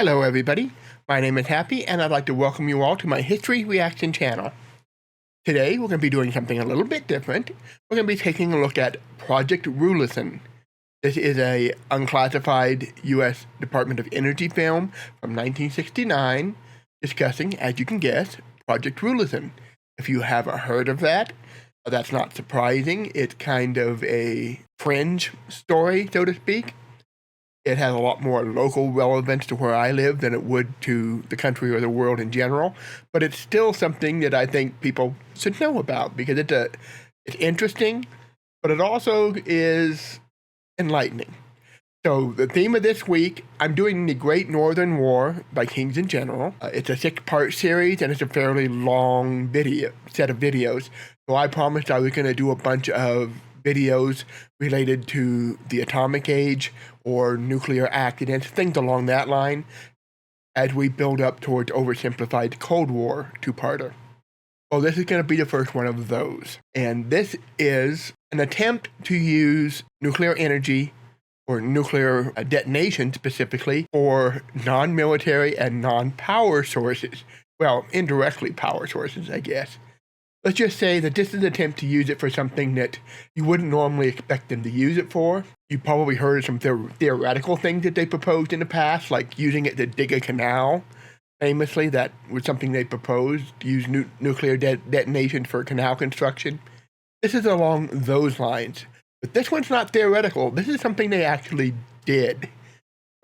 Hello everybody, my name is Happy and I'd like to welcome you all to my History Reaction channel. Today we're going to be doing something a little bit different. We're going to be taking a look at Project Rulison. This is a unclassified U.S. Department of Energy film from 1969 discussing, as you can guess, Project Rulison. If you haven't heard of that, that's not surprising. It's kind of a fringe story, so to speak. It has a lot more local relevance to where I live than it would to the country or the world in general, but it's still something that I think people should know about because it's interesting, but it also is enlightening. So the theme of this week, I'm doing the Great Northern War by Kings in General. It's a 6-part series and it's a fairly long set of videos. So I promised I was going to do a bunch of videos related to the atomic age or nuclear accidents, things along that line, as we build up towards oversimplified Cold War two-parter. Well, this is going to be the first one of those. And this is an attempt to use nuclear energy or nuclear detonation specifically for non-military and non-power sources. Well, indirectly power sources, I guess. Let's just say that this is an attempt to use it for something that you wouldn't normally expect them to use it for. You probably heard of some theoretical things that they proposed in the past, like using it to dig a canal. Famously, that was something they proposed, to use nuclear detonation for canal construction. This is along those lines. But this one's not theoretical. This is something they actually did.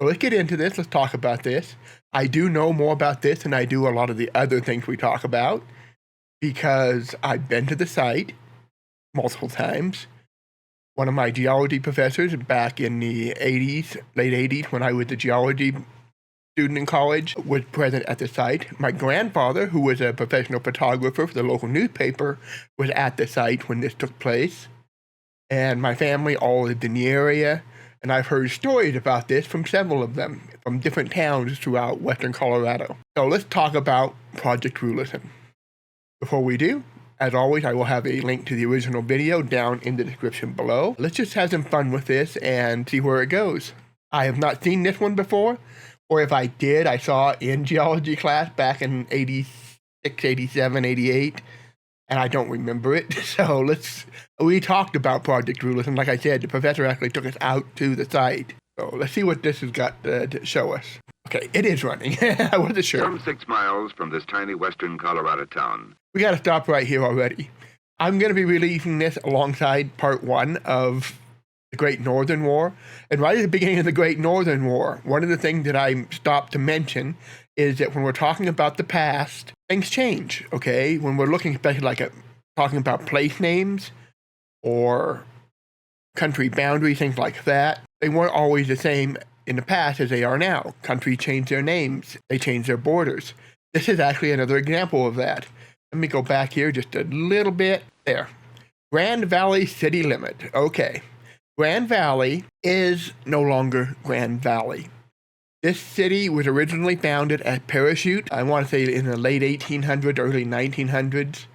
So let's get into this. Let's talk about this. I do know more about this than I do a lot of the other things we talk about, because I've been to the site multiple times. One of my geology professors back in the 80s, late 80s, when I was a geology student in college, was present at the site. My grandfather, who was a professional photographer for the local newspaper, was at the site when this took place. And my family all lived in the area, and I've heard stories about this from several of them, from different towns throughout western Colorado. So let's talk about Project Rulison. Before we do, as always, I will have a link to the original video down in the description below. Let's just have some fun with this and see where it goes. I have not seen this one before, or if I did, I saw it in geology class back in 86, 87, 88, and I don't remember it. So we talked about Project Rulison. Like I said, the professor actually took us out to the site. So let's see what this has got to show us. Okay, it is running. I wasn't sure. Some 6 miles from this tiny western Colorado town. We got to stop right here already. I'm going to be releasing this alongside part 1 of the Great Northern War. And right at the beginning of the Great Northern War, one of the things that I stopped to mention is that when we're talking about the past, things change, okay? When we're looking especially like talking about place names or country boundaries, things like that, they weren't always the same in the past as they are now. Countries change their names, they change their borders. This is actually another example of that. Let me go back here just a little bit. There. Grand Valley city limit. Okay. Grand Valley is no longer Grand Valley. This city was originally founded as Parachute, I want to say in the late 1800s, early 1900s.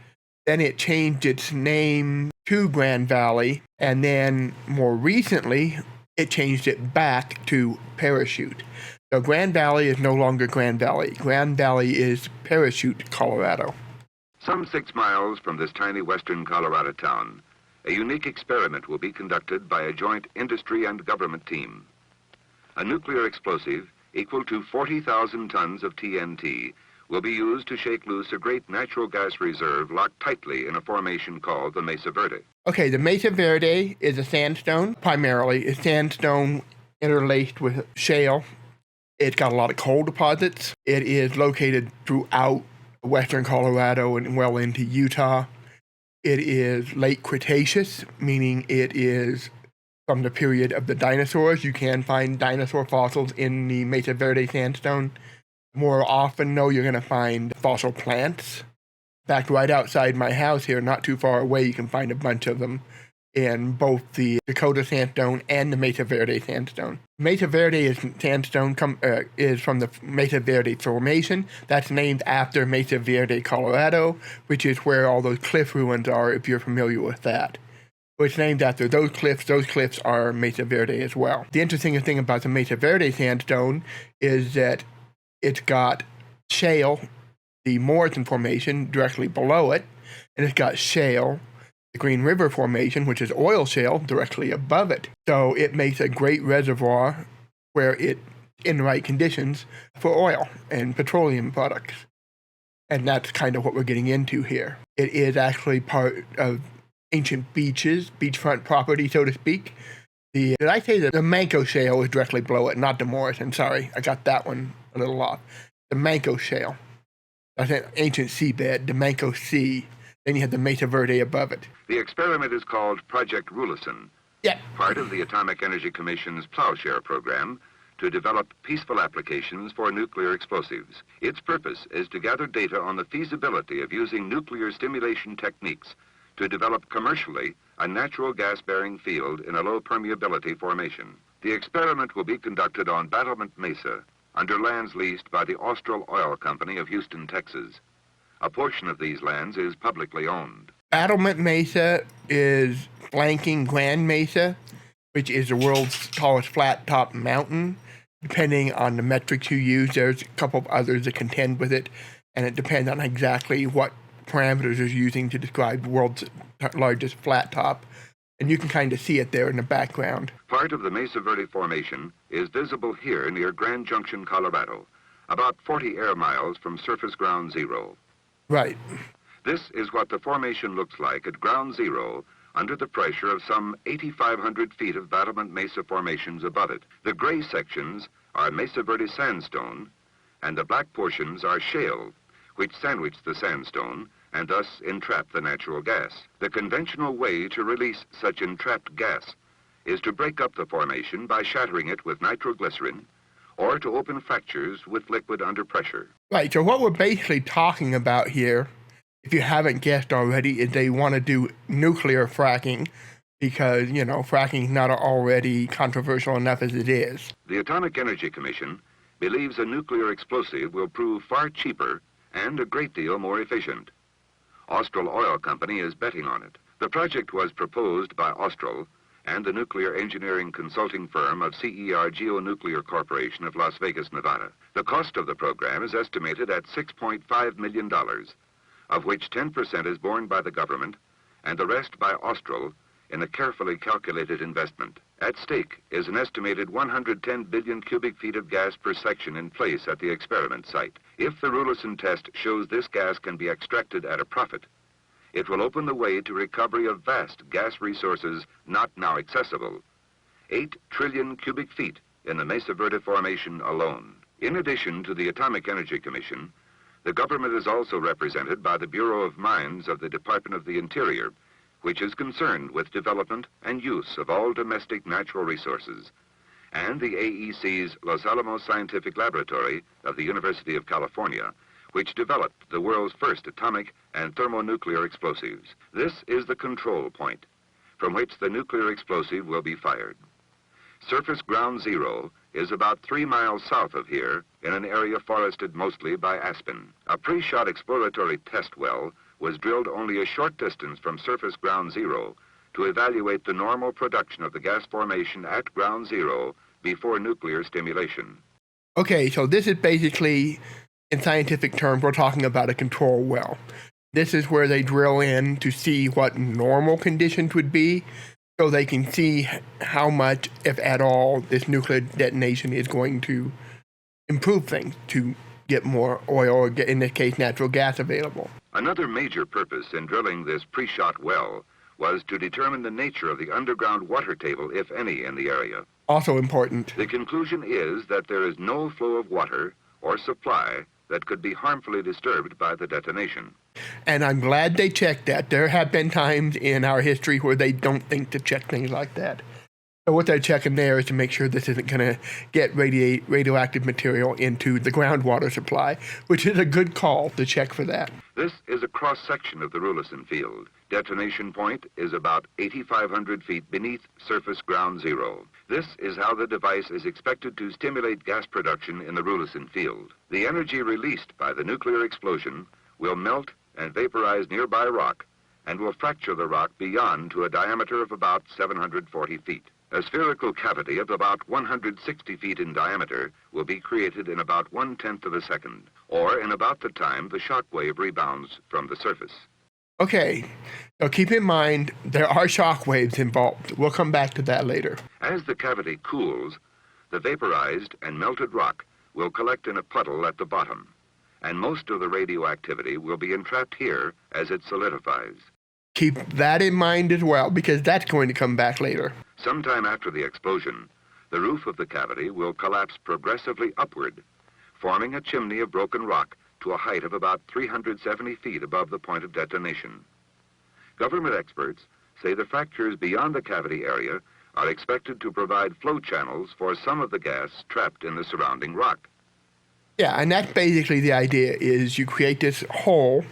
Then it changed its name to Grand Valley, and then more recently, it changed it back to Parachute. So Grand Valley is no longer Grand Valley. Grand Valley is Parachute, Colorado. Some 6 miles from this tiny western Colorado town, a unique experiment will be conducted by a joint industry and government team. A nuclear explosive equal to 40,000 tons of TNT will be used to shake loose a great natural gas reserve locked tightly in a formation called the Mesa Verde. Okay, the Mesa Verde is a sandstone, primarily. It's sandstone interlaced with shale. It's got a lot of coal deposits. It is located throughout western Colorado and well into Utah. It is late Cretaceous, meaning it is from the period of the dinosaurs. You can find dinosaur fossils in the Mesa Verde sandstone. More often, though, you're going to find fossil plants. In fact, right outside my house here, not too far away, you can find a bunch of them in both the Dakota sandstone and the Mesa Verde sandstone. Mesa Verde sandstone is from the Mesa Verde Formation. That's named after Mesa Verde, Colorado, which is where all those cliff ruins are, if you're familiar with that. So it's named after those cliffs. Those cliffs are Mesa Verde as well. The interesting thing about the Mesa Verde sandstone is that It's got shale, the Morrison Formation, directly below it, and it's got shale, the Green River Formation, which is oil shale, directly above it. So it makes a great reservoir where it, in the right conditions, for oil and petroleum products. And that's kind of what we're getting into here. It is actually part of ancient beaches, beachfront property, so to speak. Did I say that the Manco Shale is directly below it, not the Morrison? Sorry, I got that one a little off. The Manco Shale. That's an ancient seabed, the Manco Sea. Then you have the Mesa Verde above it. The experiment is called Project Rulison, part of the Atomic Energy Commission's Plowshare program to develop peaceful applications for nuclear explosives. Its purpose is to gather data on the feasibility of using nuclear stimulation techniques to develop commercially a natural gas-bearing field in a low permeability formation. The experiment will be conducted on Battlement Mesa under lands leased by the Austral Oil Company of Houston, Texas. A portion of these lands is publicly owned. Battlement Mesa is flanking Grand Mesa, which is the world's tallest flat-top mountain. Depending on the metrics you use, there's a couple of others that contend with it, and it depends on exactly what parameters you're using to describe the world's largest flat top. And you can kind of see it there in the background. Part of the Mesa Verde Formation is visible here near Grand Junction, Colorado, about 40 air miles from surface ground zero. Right. This is what the formation looks like at ground zero under the pressure of some 8,500 feet of Battlement Mesa formations above it. The gray sections are Mesa Verde sandstone, and the black portions are shale, which sandwich the sandstone and thus entrap the natural gas. The conventional way to release such entrapped gas is to break up the formation by shattering it with nitroglycerin or to open fractures with liquid under pressure. Right, so what we're basically talking about here, if you haven't guessed already, is they want to do nuclear fracking because, you know, fracking is not already controversial enough as it is. The Atomic Energy Commission believes a nuclear explosive will prove far cheaper and a great deal more efficient. Austral Oil Company is betting on it. The project was proposed by Austral and the nuclear engineering consulting firm of CER Geonuclear Corporation of Las Vegas, Nevada. The cost of the program is estimated at $6.5 million, of which 10% is borne by the government and the rest by Austral in a carefully calculated investment. At stake is an estimated 110 billion cubic feet of gas per section in place at the experiment site. If the Rulison test shows this gas can be extracted at a profit, it will open the way to recovery of vast gas resources not now accessible, 8 trillion cubic feet in the Mesa Verde Formation alone. In addition to the Atomic Energy Commission, the government is also represented by the Bureau of Mines of the Department of the Interior, which is concerned with development and use of all domestic natural resources, and the AEC's Los Alamos Scientific Laboratory of the University of California, which developed the world's first atomic and thermonuclear explosives. This is the control point from which the nuclear explosive will be fired. Surface ground zero is about 3 miles south of here in an area forested mostly by aspen. A pre-shot exploratory test well was drilled only a short distance from surface ground zero to evaluate the normal production of the gas formation at ground zero before nuclear stimulation. Okay, so this is basically, in scientific terms, we're talking about a control well. This is where they drill in to see what normal conditions would be, so they can see how much, if at all, this nuclear detonation is going to improve things to get more oil, or get, in this case, natural gas available. Another major purpose in drilling this pre-shot well was to determine the nature of the underground water table, if any, in the area. Also important. The conclusion is that there is no flow of water or supply that could be harmfully disturbed by the detonation. And I'm glad they checked that. There have been times in our history where they don't think to check things like that. So what they're checking there is to make sure this isn't going to get radioactive material into the groundwater supply, which is a good call to check for that. This is a cross-section of the Rulison field. Detonation point is about 8,500 feet beneath surface ground zero. This is how the device is expected to stimulate gas production in the Rulison field. The energy released by the nuclear explosion will melt and vaporize nearby rock and will fracture the rock beyond to a diameter of about 740 feet. A spherical cavity of about 160 feet in diameter will be created in about 1/10 of a second, or in about the time the shock wave rebounds from the surface. Okay, so keep in mind there are shock waves involved. We'll come back to that later. As the cavity cools, the vaporized and melted rock will collect in a puddle at the bottom, and most of the radioactivity will be entrapped here as it solidifies. Keep that in mind as well, because that's going to come back later. Sometime after the explosion, the roof of the cavity will collapse progressively upward, forming a chimney of broken rock to a height of about 370 feet above the point of detonation. Government experts say the fractures beyond the cavity area are expected to provide flow channels for some of the gas trapped in the surrounding rock. Yeah, and that's basically the idea, is you create this hole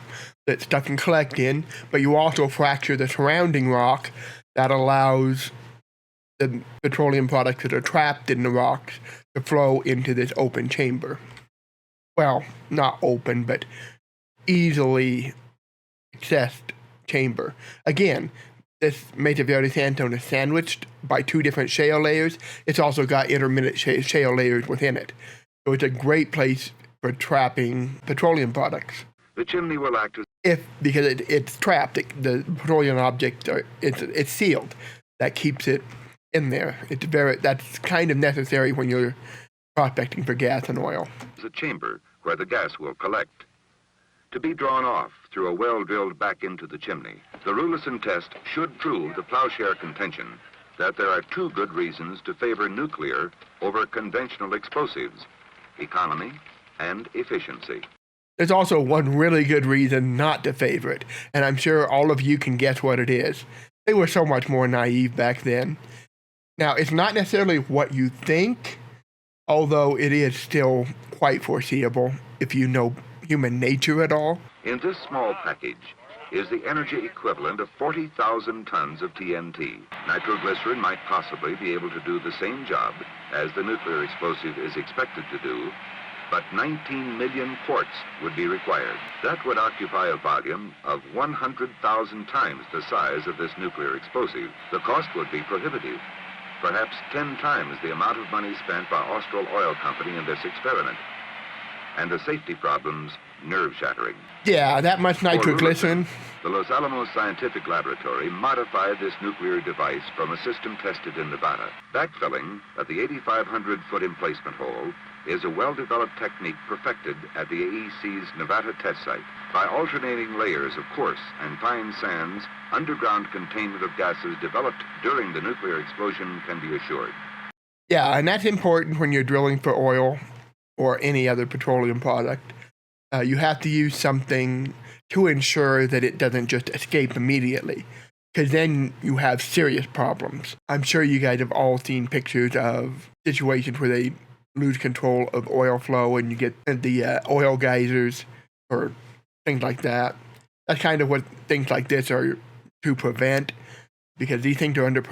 that stuff can collect in, but you also fracture the surrounding rock that allows the petroleum products that are trapped in the rocks to flow into this open chamber. Well, not open, but easily accessed chamber. Again, this Mesa Verde sandstone is sandwiched by two different shale layers. It's also got intermittent shale layers within it. So it's a great place for trapping petroleum products. The chimney will act as Because it's trapped, the petroleum objects it's sealed. That keeps it in there. That's kind of necessary when you're prospecting for gas and oil. a chamber where the gas will collect, to be drawn off through a well drilled back into the chimney. The Rulison test should prove the Plowshare contention that there are two good reasons to favor nuclear over conventional explosives: economy and efficiency. There's also one really good reason not to favor it, and I'm sure all of you can guess what it is. They were so much more naive back then. Now, it's not necessarily what you think, although it is still quite foreseeable if you know human nature at all. In this small package is the energy equivalent of 40,000 tons of TNT. Nitroglycerin might possibly be able to do the same job as the nuclear explosive is expected to do, but 19 million quarts would be required. That would occupy a volume of 100,000 times the size of this nuclear explosive. The cost would be prohibitive, perhaps 10 times the amount of money spent by Austral Oil Company in this experiment. And the safety problems, nerve-shattering. Yeah, that much nitroglycerin. The Los Alamos Scientific Laboratory modified this nuclear device from a system tested in Nevada. Backfilling at the 8,500-foot emplacement hole is a well-developed technique perfected at the AEC's Nevada test site. By alternating layers of coarse and fine sands, underground containment of gases developed during the nuclear explosion can be assured. Yeah, and that's important when you're drilling for oil or any other petroleum product. You have to use something to ensure that it doesn't just escape immediately, because then you have serious problems. I'm sure you guys have all seen pictures of situations where they lose control of oil flow and you get the oil geysers or things like that. That's kind of what things like this are to prevent, because these things are under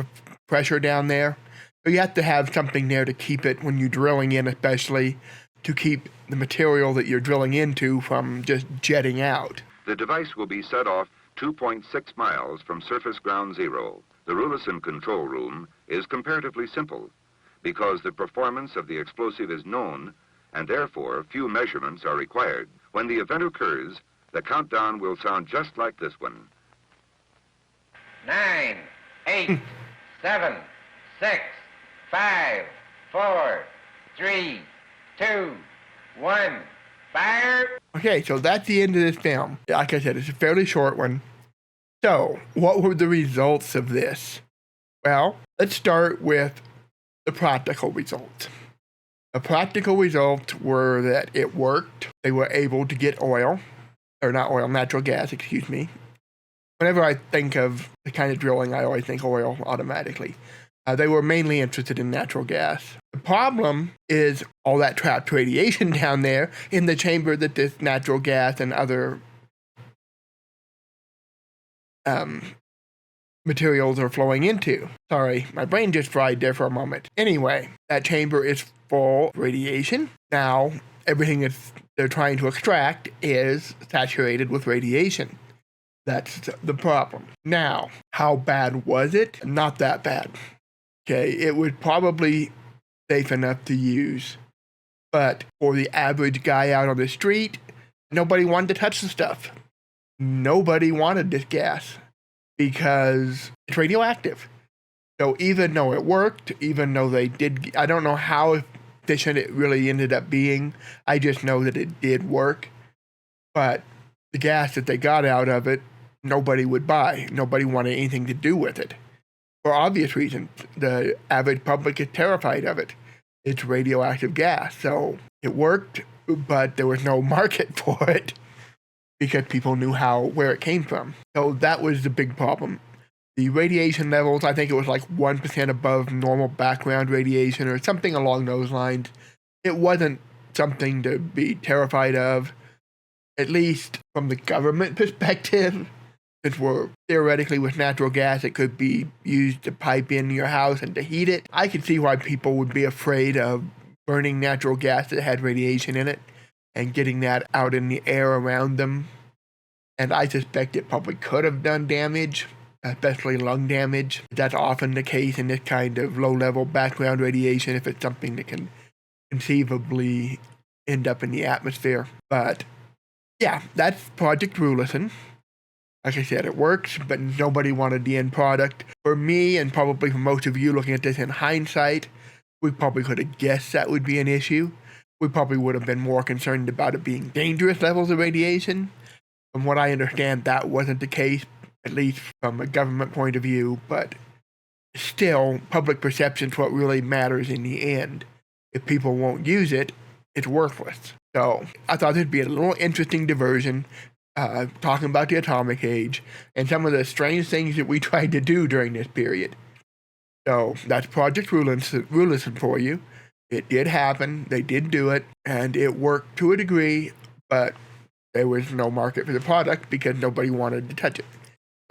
pressure down there. So you have to have something there to keep it, when you're drilling in especially, to keep the material that you're drilling into from just jetting out. The device will be set off 2.6 miles from surface ground zero. The Rulison control room is comparatively simple because the performance of the explosive is known and therefore few measurements are required. When the event occurs, the countdown will sound just like this one. 9, 8, 7, 6, 5, 4, 3, 2, 1, fire! Okay, so that's the end of this film. Like I said, it's a fairly short one. So, what were the results of this? Well, let's start with the practical results. The practical results were that it worked. They were able to get natural gas, excuse me. Whenever I think of the kind of drilling, I always think oil automatically. They were mainly interested in natural gas. The problem is all that trapped radiation down there in the chamber that this natural gas and other materials are flowing into. Sorry, my brain just fried there for a moment. Anyway, that chamber is full of radiation. Now, everything that they're trying to extract is saturated with radiation. That's the problem. Now, how bad was it? Not that bad. Okay, it was probably safe enough to use. But for the average guy out on the street, nobody wanted to touch the stuff. Nobody wanted this gas because it's radioactive. So even though it worked, even though they did, I don't know how efficient it really ended up being. I just know that it did work. But the gas that they got out of it, nobody would buy. Nobody wanted anything to do with it. For obvious reasons. The average public is terrified of it. It's radioactive gas. So it worked, but there was no market for it because people knew where it came from. So that was the big problem. The radiation levels, I think it was like 1% above normal background radiation or something along those lines. It wasn't something to be terrified of, at least from the government perspective. Since we're theoretically with natural gas, it could be used to pipe in your house and to heat it. I can see why people would be afraid of burning natural gas that had radiation in it and getting that out in the air around them. And I suspect it probably could have done damage, especially lung damage. That's often the case in this kind of low-level background radiation if it's something that can conceivably end up in the atmosphere. But yeah, that's Project Rulison. Like I said, it works, but nobody wanted the end product. For me, and probably for most of you looking at this in hindsight, we probably could have guessed that would be an issue. We probably would have been more concerned about it being dangerous levels of radiation. From what I understand, that wasn't the case, at least from a government point of view, but still, public perception is what really matters in the end. If people won't use it, it's worthless. So I thought there'd be a little interesting diversion talking about the atomic age and some of the strange things that we tried to do during this period. So that's Project Rulison for you. It did happen, they did do it, and it worked to a degree, but there was no market for the product because nobody wanted to touch it.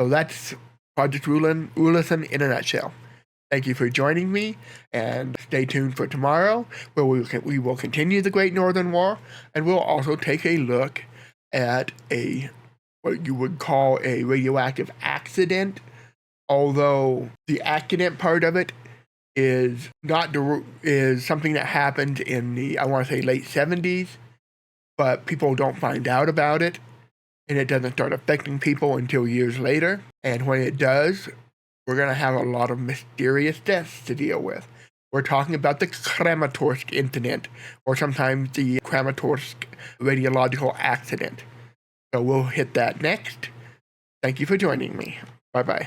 So that's Project Rulison in a nutshell. Thank you for joining me, and stay tuned for tomorrow, where we will continue the Great Northern War, and we'll also take a look at what you would call a radioactive accident, although the accident part of it is something that happened in the, I want to say, late 70s, but people don't find out about it, and it doesn't start affecting people until years later. And when it does, we're going to have a lot of mysterious deaths to deal with. We're talking about the Kramatorsk incident, or sometimes the Kramatorsk radiological accident. So we'll hit that next. Thank you for joining me. Bye-bye.